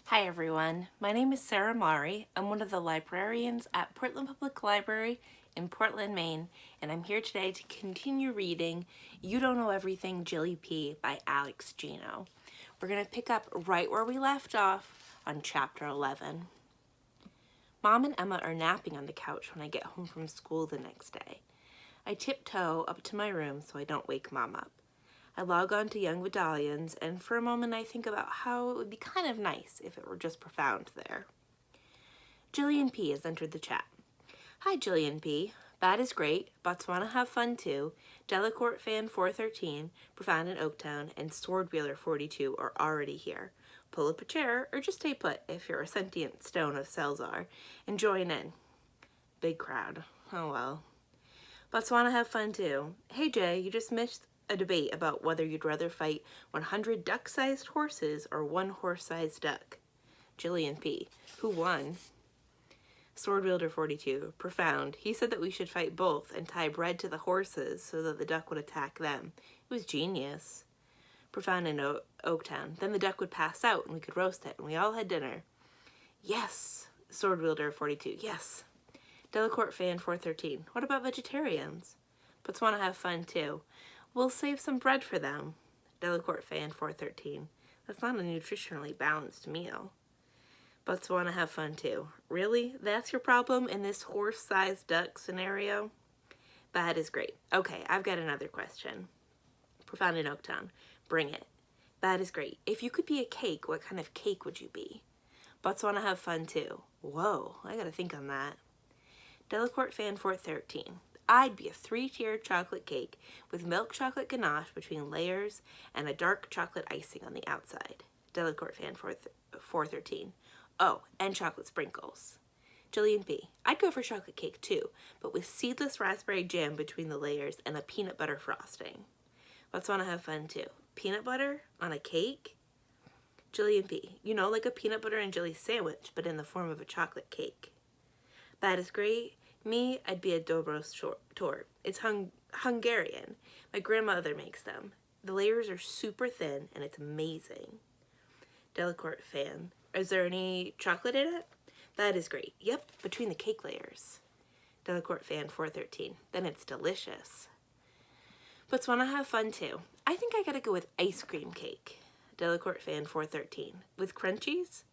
Hi everyone, my name is Sarah Mari. I'm one of the librarians at Portland Public Library in Portland, Maine, and I'm here today to continue reading You Don't Know Everything, Jilly P by Alex Gino. We're going to pick up right where we left off on chapter 11. Mom and Emma are napping on the couch when I get home from school the next day. I tiptoe up to my room so I don't wake Mom up. I log on to Young Medallions, and for a moment I think about how it would be kind of nice if it were just profound there. Jillian P. has entered the chat. Hi, Jillian P. Bad is great, Botswana have fun too, Delacorte fan 413, Profound in Oaktown, and Swordwheeler 42 are already here. Pull up a chair or just stay put if you're a sentient stone of Selzar and join in. Big crowd. Oh well. Botswana have fun too. Hey Jay, you just missed a debate about whether you'd rather fight 100 duck-sized horses or one horse-sized duck. Jillian P. Who won? Swordwielder 42. Profound. He said that we should fight both and tie bread to the horses so that the duck would attack them. It was genius. Profound in Oaktown. Then the duck would pass out and we could roast it and we all had dinner. Yes. Swordwielder 42. Yes. Delacorte fan 413. What about vegetarians? Botswana have fun too. We'll save some bread for them. Delacorte fan 413. That's not a nutritionally balanced meal. Botswana have fun too. Really? That's your problem in this horse-sized duck scenario? Bad is great. Okay, I've got another question. Profound in Oaktown. Bring it. Bad is great. If you could be a cake, what kind of cake would you be? Botswana have fun too. Whoa, I gotta think on that. Delacorte fan 413. I'd be a 3-tiered chocolate cake with milk chocolate ganache between layers and a dark chocolate icing on the outside. Delacorte fan 413. Oh, and chocolate sprinkles. Jillian P. I'd go for chocolate cake too, but with seedless raspberry jam between the layers and a peanut butter frosting. Botswana have fun too. Peanut butter on a cake? Jillian P. You know, like a peanut butter and jelly sandwich, but in the form of a chocolate cake. Bad is great. Me, I'd be a Dobros tort. It's Hungarian. My grandmother makes them. The layers are super thin and it's amazing. Delacorte fan. Is there any chocolate in it? That is great. Yep, between the cake layers. Delacorte fan 413. Then it's delicious. Botswana have fun too. I think I gotta go with ice cream cake. Delacorte fan 413. With crunchies?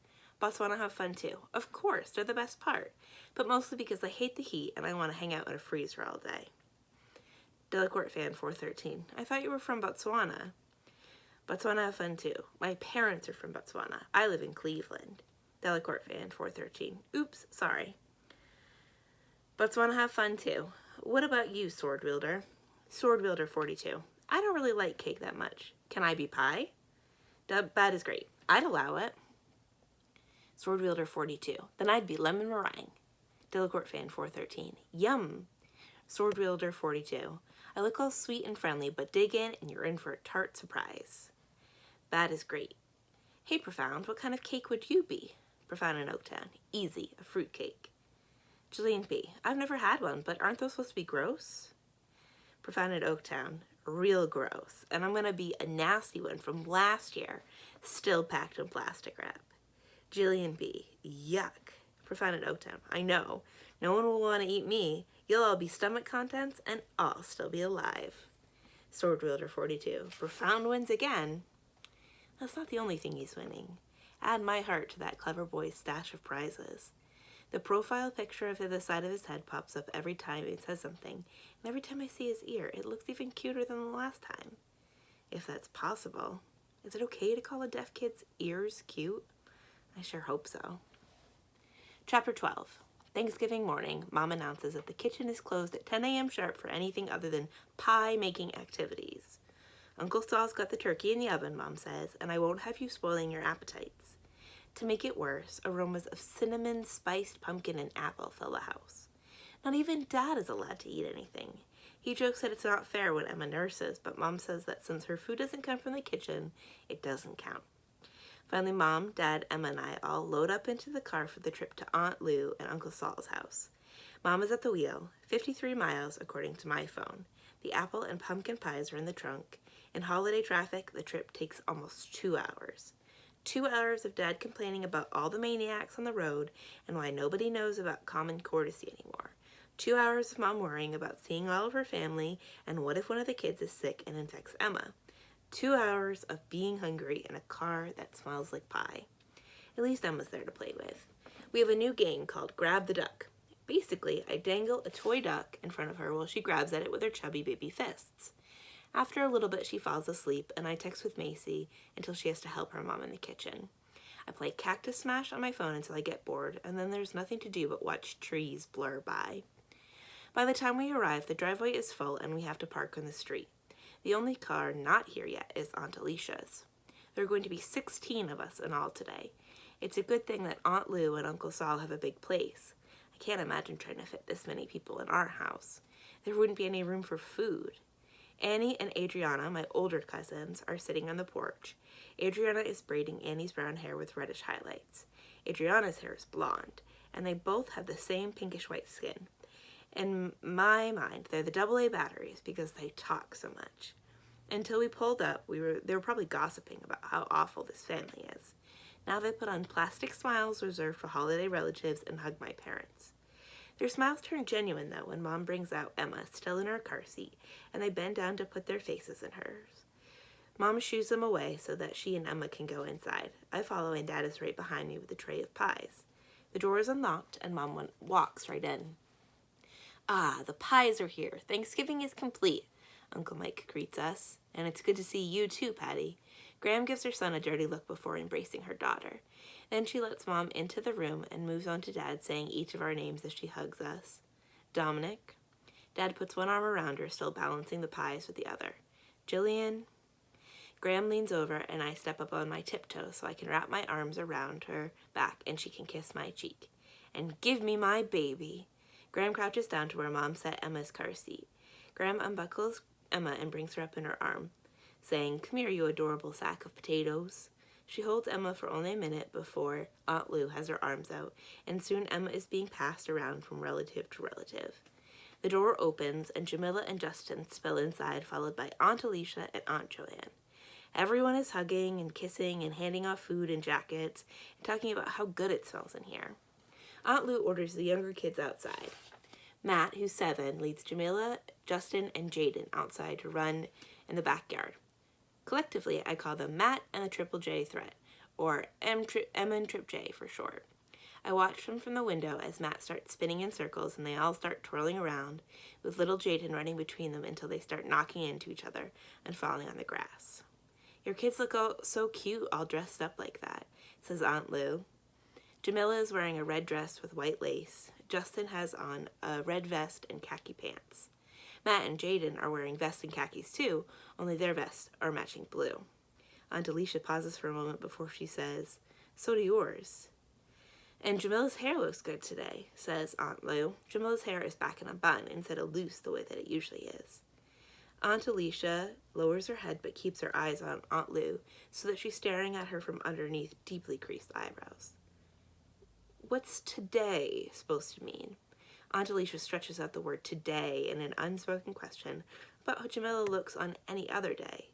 Botswana have fun too. Of course, they're the best part, but mostly because I hate the heat and I want to hang out in a freezer all day. Delacorte fan 413. I thought you were from Botswana. Botswana have fun too. My parents are from Botswana. I live in Cleveland. Delacorte fan 413. Oops, sorry. Botswana have fun too. What about you, Swordwielder? Swordwielder 42. I don't really like cake that much. Can I be pie? Bad is great. I'd allow it. Swordwielder 42. Then I'd be lemon meringue. Delacorte fan 413. Yum. Swordwielder 42. I look all sweet and friendly, but dig in and you're in for a tart surprise. Bad is great. Hey Profound, what kind of cake would you be? Profound in Oaktown. Easy, a fruit cake. Jillian P. I've never had one, but aren't those supposed to be gross? Profound in Oaktown. Real gross. And I'm gonna be a nasty one from last year, still packed in plastic wrap. Jillian B. Yuck. Profound in Oaktown. I know. No one will want to eat me. You'll all be stomach contents and I'll still be alive. Swordwielder 42. Profound wins again. That's not the only thing he's winning. Add my heart to that clever boy's stash of prizes. The profile picture of the side of his head pops up every time he says something, and every time I see his ear, it looks even cuter than the last time. If that's possible. Is it okay to call a deaf kid's ears cute? I sure hope so. Chapter 12. Thanksgiving morning, Mom announces that the kitchen is closed at 10 a.m. sharp for anything other than pie-making activities. Uncle Saul's got the turkey in the oven, Mom says, and I won't have you spoiling your appetites. To make it worse, aromas of cinnamon, spiced pumpkin, and apple fill the house. Not even Dad is allowed to eat anything. He jokes that it's not fair when Emma nurses, but Mom says that since her food doesn't come from the kitchen, it doesn't count. Finally, Mom, Dad, Emma, and I all load up into the car for the trip to Aunt Lou and Uncle Saul's house. Mom is at the wheel, 53 miles according to my phone. The apple and pumpkin pies are in the trunk. In holiday traffic, the trip takes almost 2 hours. 2 hours of Dad complaining about all the maniacs on the road and why nobody knows about common courtesy anymore. 2 hours of Mom worrying about seeing all of her family and what if one of the kids is sick and infects Emma. 2 hours of being hungry in a car that smells like pie. At least Emma's there to play with. We have a new game called Grab the Duck. Basically, I dangle a toy duck in front of her while she grabs at it with her chubby baby fists. After a little bit, she falls asleep, and I text with Macy until she has to help her mom in the kitchen. I play Cactus Smash on my phone until I get bored, and then there's nothing to do but watch trees blur by. By the time we arrive, the driveway is full and we have to park on the street. The only car not here yet is Aunt Alicia's. There are going to be 16 of us in all today. It's a good thing that Aunt Lou and Uncle Saul have a big place. I can't imagine trying to fit this many people in our house. There wouldn't be any room for food. Annie and Adriana, my older cousins, are sitting on the porch. Adriana is braiding Annie's brown hair with reddish highlights. Adriana's hair is blonde, and they both have the same pinkish-white skin. In my mind, they're the AA batteries because they talk so much. Until we pulled up, they were probably gossiping about how awful this family is. Now they put on plastic smiles reserved for holiday relatives and hug my parents. Their smiles turn genuine, though, when Mom brings out Emma, still in her car seat, and they bend down to put their faces in hers. Mom shoos them away so that she and Emma can go inside. I follow, and Dad is right behind me with a tray of pies. The door is unlocked, and Mom walks right in. "Ah, the pies are here. Thanksgiving is complete," Uncle Mike greets us. "And it's good to see you too, Patty." Graham gives her son a dirty look before embracing her daughter. Then she lets Mom into the room and moves on to Dad, saying each of our names as she hugs us. "Dominic." Dad puts one arm around her, still balancing the pies with the other. "Jillian." Graham leans over and I step up on my tiptoes so I can wrap my arms around her back and she can kiss my cheek. "And give me my baby." Graham crouches down to where Mom set Emma's car seat. Graham unbuckles Emma and brings her up in her arm, saying, "Come here, you adorable sack of potatoes." She holds Emma for only a minute before Aunt Lou has her arms out, and soon Emma is being passed around from relative to relative. The door opens, and Jamila and Justin spill inside, followed by Aunt Alicia and Aunt Joanne. Everyone is hugging and kissing and handing off food and jackets and talking about how good it smells in here. Aunt Lou orders the younger kids outside. Matt, who's 7, leads Jamila, Justin, and Jaden outside to run in the backyard. Collectively, I call them Matt and the Triple J Threat, or M and Trip J for short. I watch them from the window as Matt starts spinning in circles and they all start twirling around, with little Jaden running between them until they start knocking into each other and falling on the grass. "Your kids look so cute all dressed up like that," says Aunt Lou. Jamila is wearing a red dress with white lace. Justin has on a red vest and khaki pants. Matt and Jaden are wearing vests and khakis too, only their vests are matching blue. Aunt Alicia pauses for a moment before she says, "So do yours." "And Jamila's hair looks good today," says Aunt Lou. Jamila's hair is back in a bun instead of loose the way that it usually is. Aunt Alicia lowers her head but keeps her eyes on Aunt Lou so that she's staring at her from underneath deeply creased eyebrows. "What's today supposed to mean?" Aunt Alicia stretches out the word today in an unspoken question about how Jamila looks on any other day.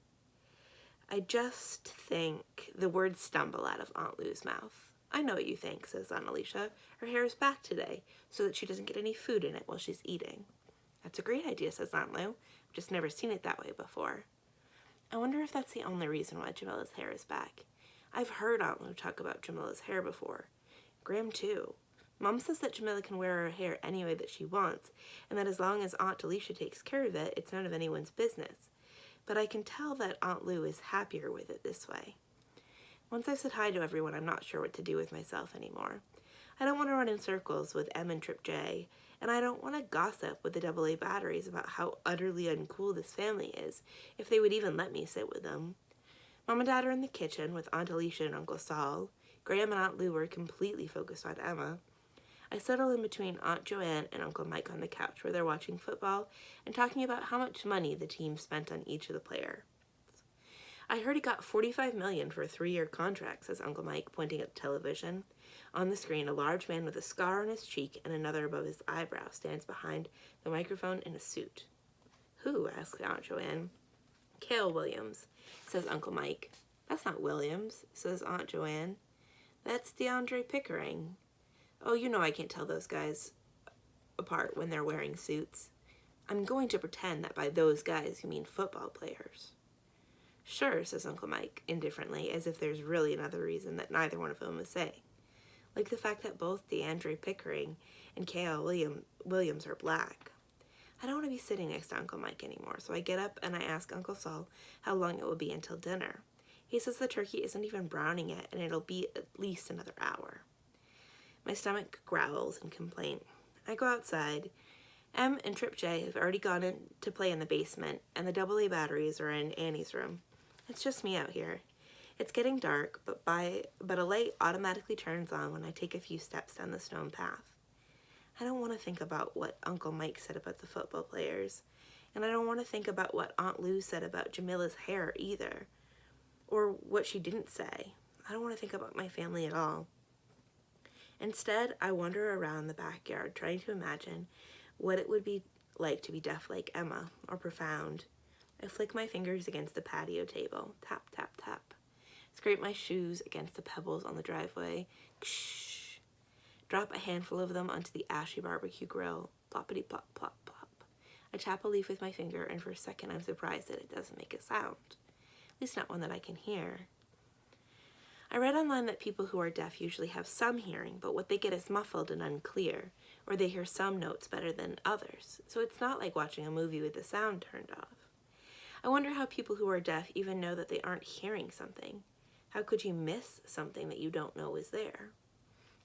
I just think the words stumble out of Aunt Lou's mouth. "I know what you think," says Aunt Alicia. "Her hair is back today so that she doesn't get any food in it while she's eating." "That's a great idea," says Aunt Lou. "I've just never seen it that way before." I wonder if that's the only reason why Jamila's hair is back. I've heard Aunt Lou talk about Jamila's hair before. Graham too. Mom says that Jamila can wear her hair any way that she wants, and that as long as Aunt Alicia takes care of it, it's none of anyone's business. But I can tell that Aunt Lou is happier with it this way. Once I've said hi to everyone, I'm not sure what to do with myself anymore. I don't want to run in circles with M and Trip J, and I don't want to gossip with the AA batteries about how utterly uncool this family is, if they would even let me sit with them. Mom and Dad are in the kitchen with Aunt Alicia and Uncle Saul. Graham and Aunt Lou are completely focused on Emma. I settle in between Aunt Joanne and Uncle Mike on the couch where they're watching football and talking about how much money the team spent on each of the players. "I heard he got $45 million for a 3-year contract," says Uncle Mike, pointing at the television. On the screen, a large man with a scar on his cheek and another above his eyebrow stands behind the microphone in a suit. "Who?" asks Aunt Joanne. "Cale Williams," says Uncle Mike. That's not Williams, says Aunt Joanne. That's DeAndre Pickering. Oh, you know I can't tell those guys apart when they're wearing suits. I'm going to pretend that by those guys you mean football players. Sure, says Uncle Mike, indifferently, as if there's really another reason that neither one of them is saying. Like the fact that both DeAndre Pickering and K.L. Williams are black. I don't want to be sitting next to Uncle Mike anymore, so I get up and I ask Uncle Saul how long it will be until dinner. He says the turkey isn't even browning yet, and it'll be at least another hour. My stomach growls in complaint. I go outside. Em and Trip J have already gone in to play in the basement, and the AA batteries are in Annie's room. It's just me out here. It's getting dark, but a light automatically turns on when I take a few steps down the stone path. I don't want to think about what Uncle Mike said about the football players, and I don't want to think about what Aunt Lou said about Jamila's hair either, or what she didn't say. I don't want to think about my family at all. Instead, I wander around the backyard trying to imagine what it would be like to be deaf like Emma, or profound. I flick my fingers against the patio table. Tap, tap, tap. Scrape my shoes against the pebbles on the driveway. Ksh. Drop a handful of them onto the ashy barbecue grill. Ploppity plop, plop, plop. I tap a leaf with my finger, and for a second I'm surprised that it doesn't make a sound. At least not one that I can hear. I read online that people who are deaf usually have some hearing, but what they get is muffled and unclear, or they hear some notes better than others, so it's not like watching a movie with the sound turned off. I wonder how people who are deaf even know that they aren't hearing something. How could you miss something that you don't know is there?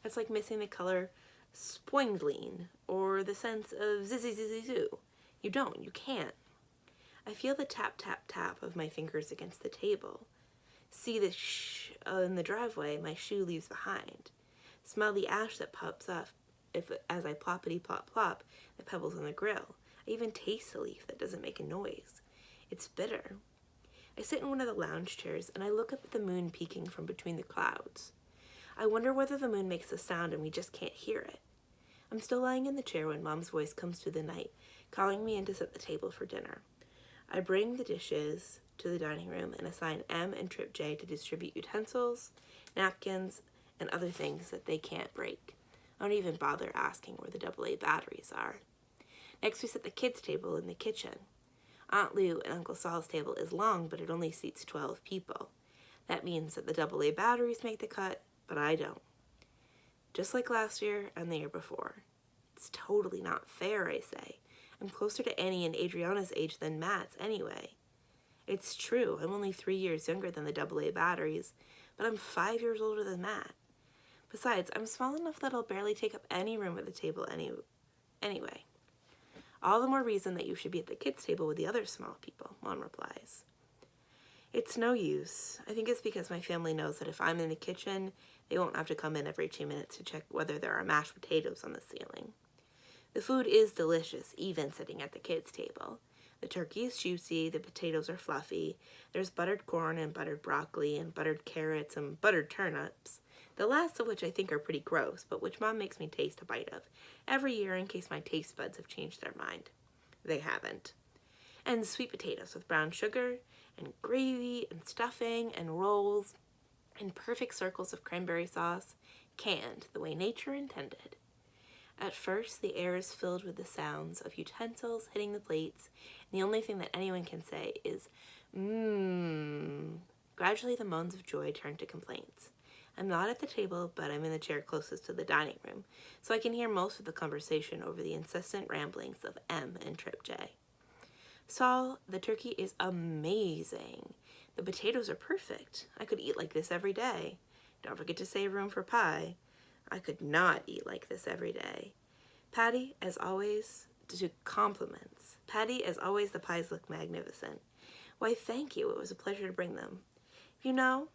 That's like missing the color spoingleen, or the sense of zizzy-zizzy-zoo. You can't. I feel the tap, tap, tap of my fingers against the table. See the in the driveway my shoe leaves behind. Smell the ash that pops up as I ploppity plop plop the pebbles on the grill. I even taste the leaf that doesn't make a noise. It's bitter. I sit in one of the lounge chairs and I look up at the moon peeking from between the clouds. I wonder whether the moon makes a sound and we just can't hear it. I'm still lying in the chair when Mom's voice comes through the night, calling me in to set the table for dinner. I bring the dishes to the dining room and assign Em and Trip J to distribute utensils, napkins, and other things that they can't break. I don't even bother asking where the AA batteries are. Next, we set the kids' table in the kitchen. Aunt Lou and Uncle Saul's table is long, but it only seats 12 people. That means that the AA batteries make the cut, but I don't. Just like last year and the year before. It's totally not fair, I say. I'm closer to Annie and Adriana's age than Matt's anyway. It's true, I'm only 3 years younger than the AA batteries, but I'm 5 years older than Matt. Besides, I'm small enough that I'll barely take up any room at the table anyway. All the more reason that you should be at the kids' table with the other small people, Mom replies. It's no use. I think it's because my family knows that if I'm in the kitchen, they won't have to come in every 2 minutes to check whether there are mashed potatoes on the ceiling. The food is delicious, even sitting at the kids' table. The turkey is juicy, the potatoes are fluffy, there's buttered corn and buttered broccoli and buttered carrots and buttered turnips, the last of which I think are pretty gross, but which Mom makes me taste a bite of every year in case my taste buds have changed their mind. They haven't. And sweet potatoes with brown sugar and gravy and stuffing and rolls and perfect circles of cranberry sauce, canned the way nature intended. At first, the air is filled with the sounds of utensils hitting the plates, and the only thing that anyone can say is, mmm. Gradually, the moans of joy turn to complaints. I'm not at the table, but I'm in the chair closest to the dining room, so I can hear most of the conversation over the incessant ramblings of Em and Trip J. Saul, the turkey is amazing. The potatoes are perfect. I could eat like this every day. Don't forget to save room for pie. I could not eat like this every day. Patty, as always, to compliments. Patty, as always, the pies look magnificent. Why, thank you. It was a pleasure to bring them. You know,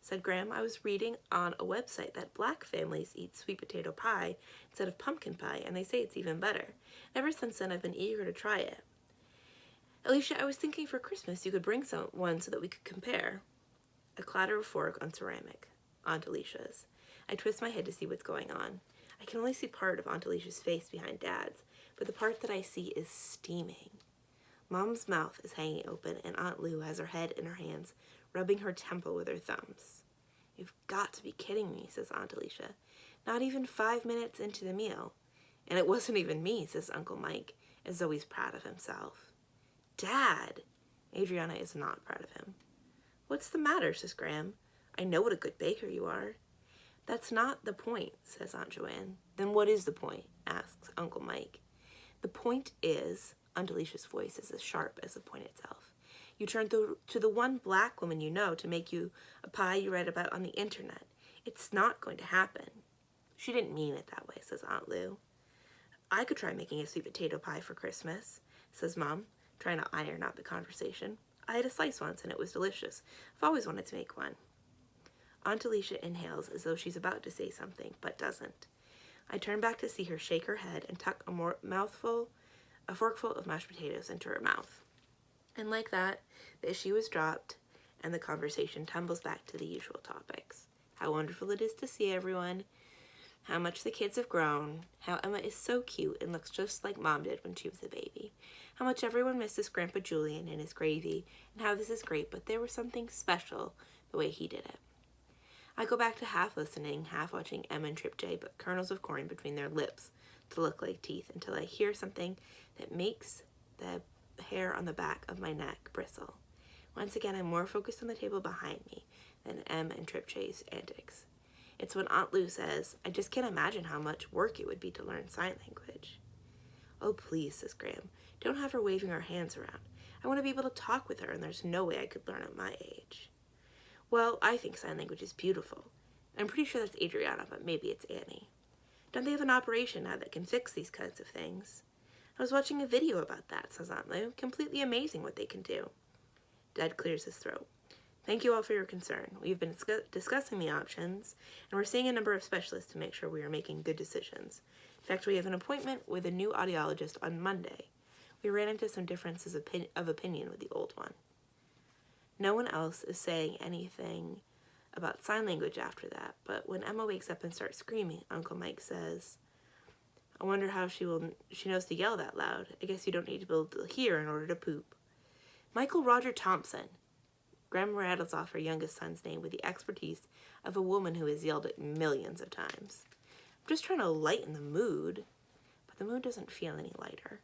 said Graham, I was reading on a website that black families eat sweet potato pie instead of pumpkin pie, and they say it's even better. Ever since then, I've been eager to try it. Alicia, I was thinking for Christmas you could bring one so that we could compare. A clatter of fork on ceramic. Aunt Alicia's. I twist my head to see what's going on. I can only see part of Aunt Alicia's face behind Dad's, but the part that I see is steaming. Mom's mouth is hanging open, and Aunt Lou has her head in her hands, rubbing her temple with her thumbs. "You've got to be kidding me," says Aunt Alicia. "Not even 5 minutes into the meal. And it wasn't even me," says Uncle Mike, as though he's proud of himself. "Dad!" Adriana is not proud of him. "What's the matter?" says Graham. "I know what a good baker you are." "That's not the point," says Aunt Joanne. "Then what is the point?" asks Uncle Mike. "The point is," Aunt Alicia's voice is as sharp as the point itself, "you turn to the one black woman you know to make you a pie you read about on the internet. It's not going to happen." "She didn't mean it that way," says Aunt Lou. "I could try making a sweet potato pie for Christmas," says Mom, trying to iron out the conversation. "I had a slice once and it was delicious. I've always wanted to make one." Aunt Alicia inhales as though she's about to say something, but doesn't. I turn back to see her shake her head and tuck a forkful of mashed potatoes into her mouth. And like that, the issue is dropped and the conversation tumbles back to the usual topics. How wonderful it is to see everyone, how much the kids have grown, how Emma is so cute and looks just like Mom did when she was a baby, how much everyone misses Grandpa Julian and his gravy, and how this is great, but there was something special the way he did it. I go back to half listening, half watching Emma and Trip J put kernels of corn between their lips to look like teeth until I hear something that makes the hair on the back of my neck bristle. Once again, I'm more focused on the table behind me than Em and Trip J's antics. It's when Aunt Lou says, "I just can't imagine how much work it would be to learn sign language." "Oh, please," says Graham. "Don't have her waving her hands around. I want to be able to talk with her, and there's no way I could learn at my age." "Well, I think sign language is beautiful. I'm pretty sure that's Adriana, but maybe it's Annie. Don't they have an operation now that can fix these kinds of things?" "I was watching a video about that," says Aunt Lou. "Completely amazing what they can do." Dad clears his throat. "Thank you all for your concern. We've been discussing the options, and we're seeing a number of specialists to make sure we are making good decisions. In fact, we have an appointment with a new audiologist on Monday. We ran into some differences of opinion with the old one." No one else is saying anything about sign language after that, but when Emma wakes up and starts screaming, Uncle Mike says, "I wonder how she knows to yell that loud. I guess you don't need to be able to hear in order to poop." "Michael Roger Thompson." Grandma rattles off her youngest son's name with the expertise of a woman who has yelled it millions of times. "I'm just trying to lighten the mood." But the mood doesn't feel any lighter.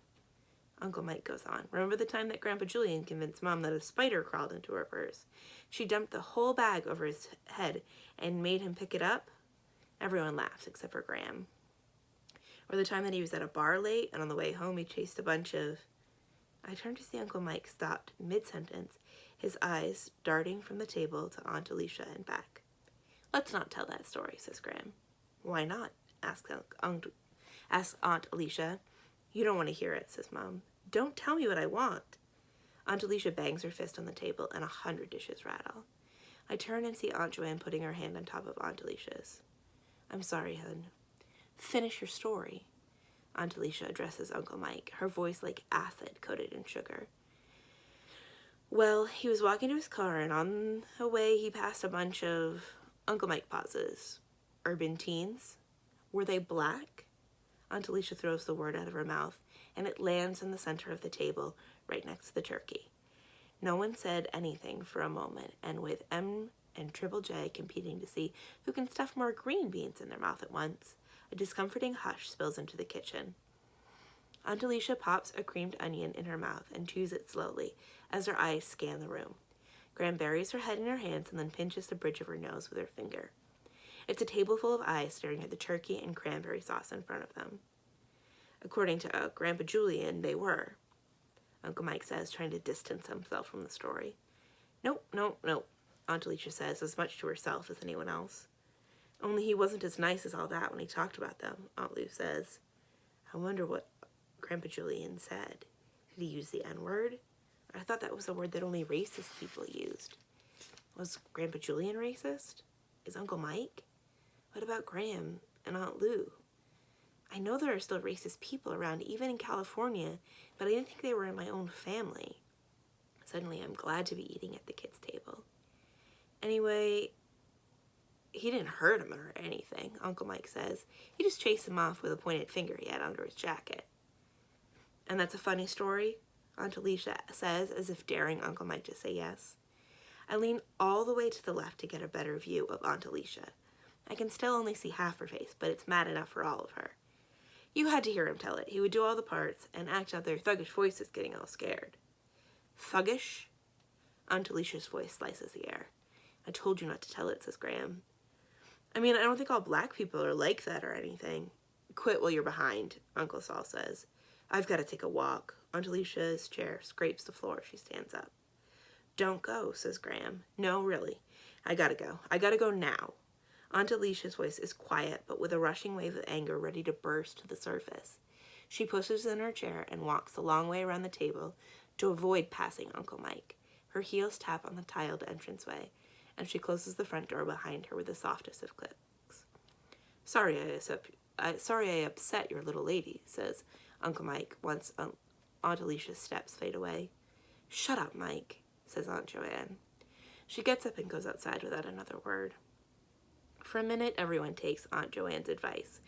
Uncle Mike goes on. "Remember the time that Grandpa Julian convinced Mom that a spider crawled into her purse? She dumped the whole bag over his head and made him pick it up?" Everyone laughs except for Graham. "Or the time that he was at a bar late and on the way home he chased a bunch of..." I turn to see Uncle Mike stopped mid-sentence, his eyes darting from the table to Aunt Alicia and back. "Let's not tell that story," says Graham. "Why not?" asks Aunt Alicia. "You don't want to hear it," says Mom. "Don't tell me what I want." Aunt Alicia bangs her fist on the table and 100 dishes rattle. I turn and see Aunt Joanne putting her hand on top of Aunt Alicia's. "I'm sorry, hun." "Finish your story." Aunt Alicia addresses Uncle Mike, her voice like acid coated in sugar. "Well, he was walking to his car, and on the way he passed a bunch of..." Uncle Mike pauses. "Urban teens? Were they black?" Aunt Alicia throws the word out of her mouth, and it lands in the center of the table, right next to the turkey. No one said anything for a moment, and with M and Triple J competing to see who can stuff more green beans in their mouth at once, a discomforting hush spills into the kitchen. Aunt Alicia pops a creamed onion in her mouth and chews it slowly as her eyes scan the room. Graham buries her head in her hands and then pinches the bridge of her nose with her finger. It's a table full of eyes staring at the turkey and cranberry sauce in front of them. According to Grandpa Julian, they were, Uncle Mike says, trying to distance himself from the story. Nope, Aunt Alicia says, as much to herself as anyone else. "Only he wasn't as nice as all that when he talked about them," Aunt Lou says. "I wonder what Grandpa Julian said. Did he use the N-word? I thought that was a word that only racist people used. Was Grandpa Julian racist? Is Uncle Mike? What about Graham and Aunt Lou? I know there are still racist people around, even in California, but I didn't think they were in my own family." Suddenly, I'm glad to be eating at the kids' table. "Anyway, he didn't hurt him or anything," Uncle Mike says. "He just chased him off with a pointed finger he had under his jacket." "And that's a funny story?" Aunt Alicia says, as if daring Uncle Mike to say yes. I lean all the way to the left to get a better view of Aunt Alicia. I can still only see half her face, but it's mad enough for all of her. You had to hear him tell it. He would do all the parts and act out their thuggish voices getting all scared. Thuggish? Aunt Alicia's voice slices the air. I told you not to tell it, says Graham. I mean, I don't think all black people are like that or anything. Quit while you're behind, Uncle Saul says. I've got to take a walk. Aunt Alicia's chair scrapes the floor. She stands up. Don't go, says Graham. No, really. I gotta go. I gotta go now. Aunt Alicia's voice is quiet, but with a rushing wave of anger ready to burst to the surface. She pushes in her chair and walks the long way around the table to avoid passing Uncle Mike. Her heels tap on the tiled entranceway, and she closes the front door behind her with the softest of clicks. Sorry I upset your little lady, says Uncle Mike once Aunt Alicia's steps fade away. Shut up, Mike, says Aunt Joanne. She gets up and goes outside without another word. For a minute, everyone takes Aunt Joanne's advice,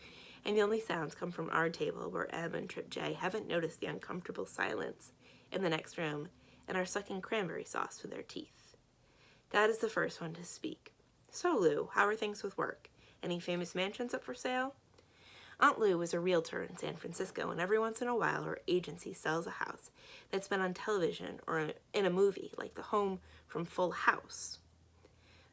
and the only sounds come from our table where Em and Trip J haven't noticed the uncomfortable silence in the next room and are sucking cranberry sauce with their teeth. Dad is the first one to speak. So, Lou, how are things with work? Any famous mansions up for sale? Aunt Lou is a realtor in San Francisco, and every once in a while her agency sells a house that's been on television or in a movie, like the home from Full House.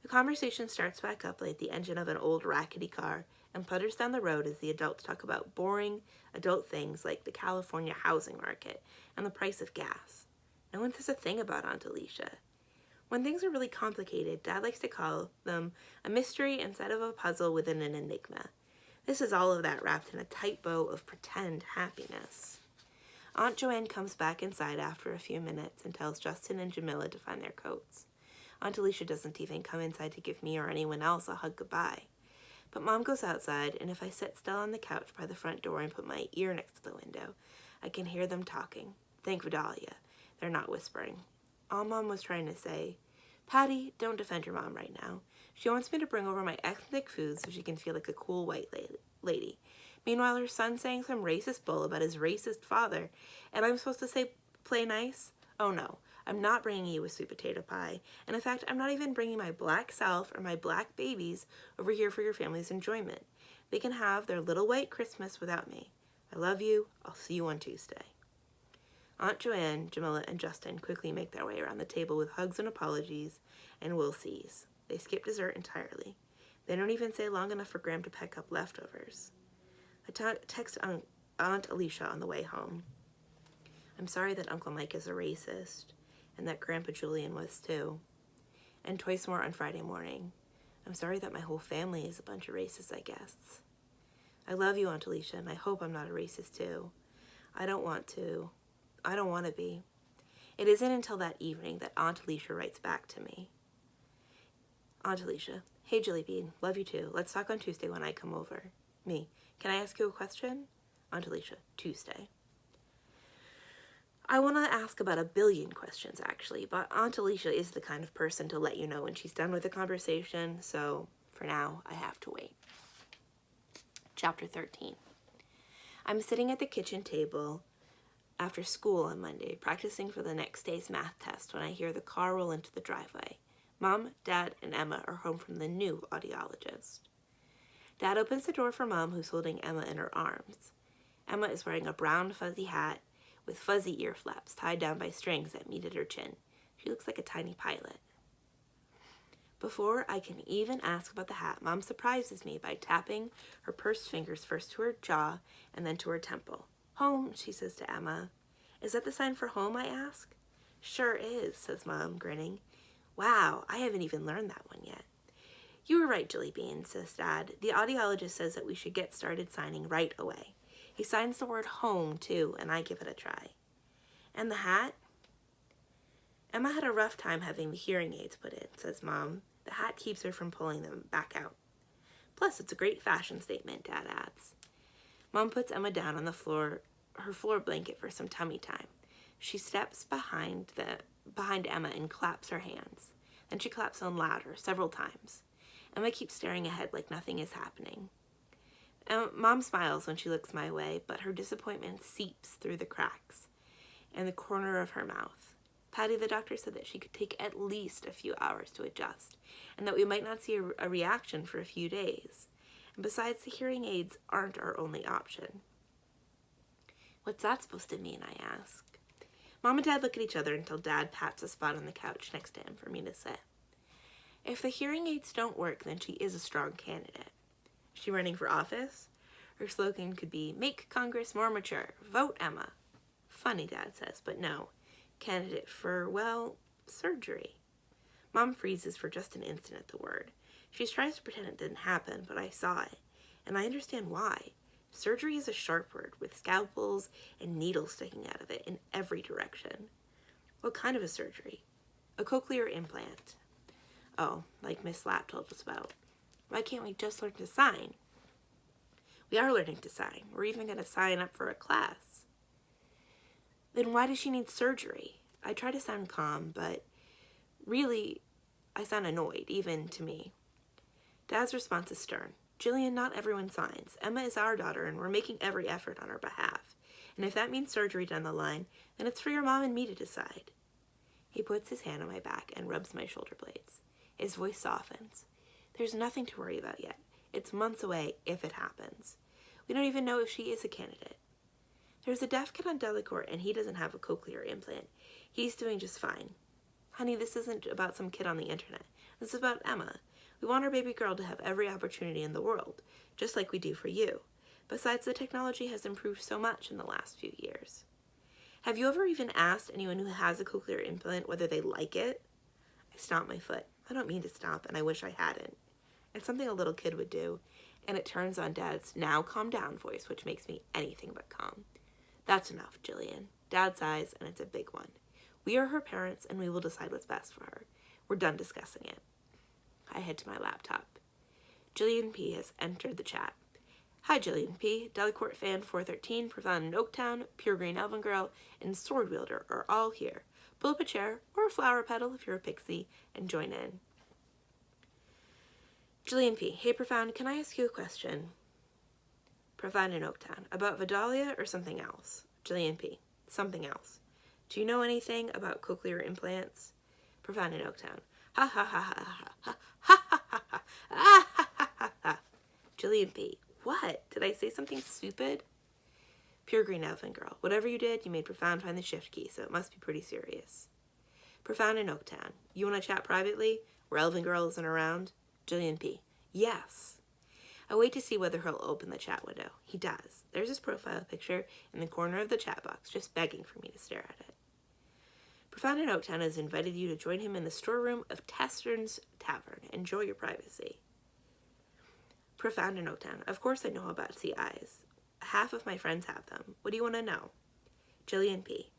The conversation starts back up like the engine of an old rackety car and putters down the road as the adults talk about boring adult things like the California housing market and the price of gas. No one says a thing about Aunt Alicia. When things are really complicated, Dad likes to call them a mystery instead of a puzzle within an enigma. This is all of that wrapped in a tight bow of pretend happiness. Aunt Joanne comes back inside after a few minutes and tells Justin and Jamila to find their coats. Aunt Alicia doesn't even come inside to give me or anyone else a hug goodbye. But Mom goes outside, and if I sit still on the couch by the front door and put my ear next to the window, I can hear them talking. Thank Vidalia. They're not whispering. All Mom was trying to say, Patty, don't defend your mom right now. She wants me to bring over my ethnic food so she can feel like a cool white lady. Meanwhile, her son's saying some racist bull about his racist father, and I'm supposed to say, play nice? Oh no, I'm not bringing you a sweet potato pie, and in fact, I'm not even bringing my black self or my black babies over here for your family's enjoyment. They can have their little white Christmas without me. I love you. I'll see you on Tuesday. Aunt Joanne, Jamila, and Justin quickly make their way around the table with hugs and apologies, and we'll sees. They skip dessert entirely. They don't even stay long enough for Graham to pick up leftovers. I text Aunt Alicia on the way home. I'm sorry that Uncle Mike is a racist, and that Grandpa Julian was too. And twice more on Friday morning. I'm sorry that my whole family is a bunch of racists, I guess. I love you, Aunt Alicia, and I hope I'm not a racist too. I don't want to be. It isn't until that evening that Aunt Alicia writes back to me. Aunt Alicia, hey Jilly P, love you too. Let's talk on Tuesday when I come over. Me, can I ask you a question? Aunt Alicia, Tuesday. I want to ask about 1 billion questions actually, but Aunt Alicia is the kind of person to let you know when she's done with the conversation, so for now I have to wait. Chapter 13. I'm sitting at the kitchen table after school on Monday, practicing for the next day's math test when I hear the car roll into the driveway. Mom, Dad, and Emma are home from the new audiologist. Dad opens the door for Mom, who's holding Emma in her arms. Emma is wearing a brown fuzzy hat with fuzzy ear flaps tied down by strings that meet at her chin. She looks like a tiny pilot. Before I can even ask about the hat, Mom surprises me by tapping her pursed fingers first to her jaw and then to her temple. Home, she says to Emma. Is that the sign for home, I ask? Sure is, says Mom, grinning. Wow, I haven't even learned that one yet. You were right, Jilly Bean, says Dad. The audiologist says that we should get started signing right away. He signs the word home, too, and I give it a try. And the hat? Emma had a rough time having the hearing aids put in, says Mom. The hat keeps her from pulling them back out. Plus, it's a great fashion statement, Dad adds. Mom puts Emma down on the floor, her floor blanket for some tummy time. She steps behind Emma and claps her hands. Then she claps on louder, several times. Emma keeps staring ahead like nothing is happening. Mom smiles when she looks my way, but her disappointment seeps through the cracks in the corner of her mouth. Patty, the doctor said that she could take at least a few hours to adjust, and that we might not see a reaction for a few days. And besides, the hearing aids aren't our only option. What's that supposed to mean, I ask. Mom and Dad look at each other until Dad pats a spot on the couch next to him for me to sit. If the hearing aids don't work, then she is a strong candidate. Is she running for office? Her slogan could be, "Make Congress more mature. Vote Emma." Funny, Dad says, but no. Candidate for, well, surgery. Mom freezes for just an instant at the word. She tries to pretend it didn't happen, but I saw it, and I understand why. Surgery is a sharp word, with scalpels and needles sticking out of it in every direction. What kind of a surgery? A cochlear implant. Oh, like Miss Lapp told us about. Why can't we just learn to sign? We are learning to sign. We're even going to sign up for a class. Then why does she need surgery? I try to sound calm, but really, I sound annoyed, even to me. Dad's response is stern. Jillian, not everyone signs. Emma is our daughter, and we're making every effort on her behalf. And if that means surgery down the line, then it's for your mom and me to decide. He puts his hand on my back and rubs my shoulder blades. His voice softens. There's nothing to worry about yet. It's months away if it happens. We don't even know if she is a candidate. There's a deaf kid on Delacourt, and he doesn't have a cochlear implant. He's doing just fine. Honey, this isn't about some kid on the internet. This is about Emma. We want our baby girl to have every opportunity in the world, just like we do for you. Besides, the technology has improved so much in the last few years. Have you ever even asked anyone who has a cochlear implant whether they like it? I stomp my foot. I don't mean to stomp, and I wish I hadn't. It's something a little kid would do, and it turns on Dad's now calm down voice, which makes me anything but calm. That's enough, Jillian. Dad sighs, and it's a big one. We are her parents, and we will decide what's best for her. We're done discussing it. I head to my laptop. Jillian P. has entered the chat. Hi, Jillian P. Delacourt fan 413, Profound in Oaktown, Pure Green Elven Girl, and Sword Wielder are all here. Pull up a chair or a flower petal if you're a pixie and join in. Jillian P. Hey, Profound, can I ask you a question? Profound in Oaktown. About Vidalia or something else? Jillian P. Something else. Do you know anything about cochlear implants? Profound in Oaktown. Ha ha ha ha ha ha ha ha ha ha ha ha ha. Jillian P. What? Did I say something stupid? Pure Green Elven Girl. Whatever you did, you made Profound find the shift key, so it must be pretty serious. Profound in Oaktown. You want to chat privately, where Elven Girl isn't around? Jillian P. Yes. I wait to see whether he'll open the chat window. He does. There's his profile picture in the corner of the chat box, just begging for me to stare at it. Profound in Oaktown has invited you to join him in the storeroom of Testern's Tavern. Enjoy your privacy. Profound in Oaktown. Of course I know about CIs. Half of my friends have them. What do you want to know? Jillian P.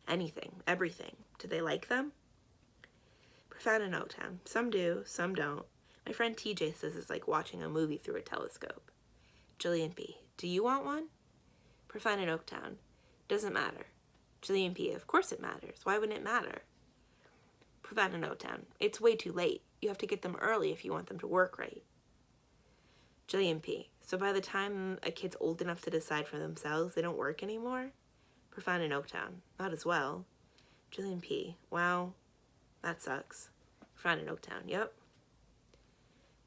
Anything. Everything. Do they like them? Profound in Oaktown. Some do, some don't. My friend TJ says it's like watching a movie through a telescope. Jillian P. Do you want one? Profound in Oaktown. Doesn't matter. Jillian P. Of course it matters. Why wouldn't it matter? Profound in Oaktown. It's way too late. You have to get them early if you want them to work right. Jillian P. So by the time a kid's old enough to decide for themselves, they don't work anymore? Profound in Oaktown. Not as well. Jillian P. Wow. That sucks. Profound in Oaktown. Yep.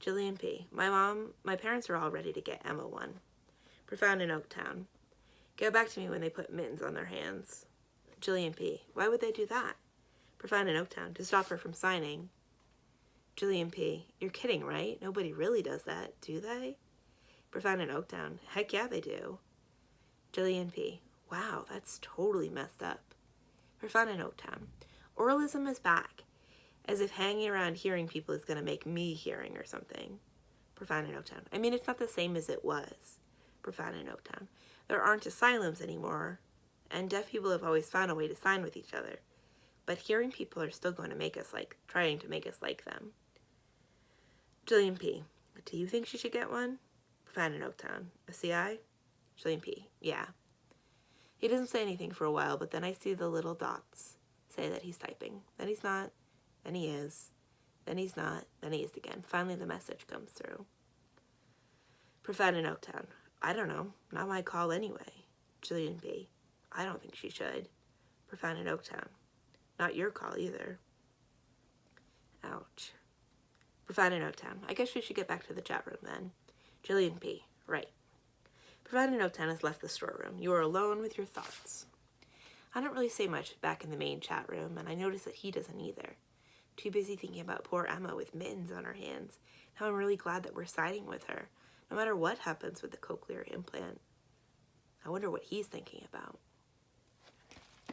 Jillian P. My parents are all ready to get Emma one. Profound in Oaktown. Get back to me when they put mittens on their hands. Jillian P. Why would they do that? Profound in Oaktown. To stop her from signing. Jillian P. You're kidding, right? Nobody really does that, do they? Profound in Oaktown. Heck yeah, they do. Jillian P. Wow, that's totally messed up. Profound in Oaktown. Oralism is back. As if hanging around hearing people is going to make me hearing or something. Profound in Oaktown. I mean, it's not the same as it was. Profound in Oaktown. There aren't asylums anymore, and deaf people have always found a way to sign with each other. But hearing people are still going to trying to make us like them. Jillian P. Do you think she should get one? Profound in Oaktown. A CI? Jillian P. Yeah. He doesn't say anything for a while, but then I see the little dots say that he's typing. Then he's not. Then he is. Then he's not. Then he is again. Finally, the message comes through. Profound in Oaktown. I don't know. Not my call anyway. Jillian B. I don't think she should. Profound in Oaktown. Not your call either. Ouch. Provider Note Town. I guess we should get back to the chat room then. Jilly P. Right. Provider Note Town has left the storeroom. You are alone with your thoughts. I don't really say much back in the main chat room, and I notice that he doesn't either. Too busy thinking about poor Emma with mittens on her hands. Now I'm really glad that we're siding with her, no matter what happens with the cochlear implant. I wonder what he's thinking about.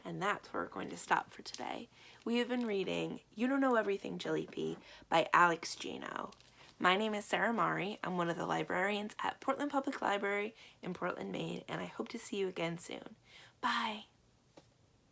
And that's where we're going to stop for today. We have been reading You Don't Know Everything, Jilly P by Alex Gino. My name is Sarah Mari. I'm one of the librarians at Portland Public Library in Portland, Maine, and I hope to see you again soon. Bye.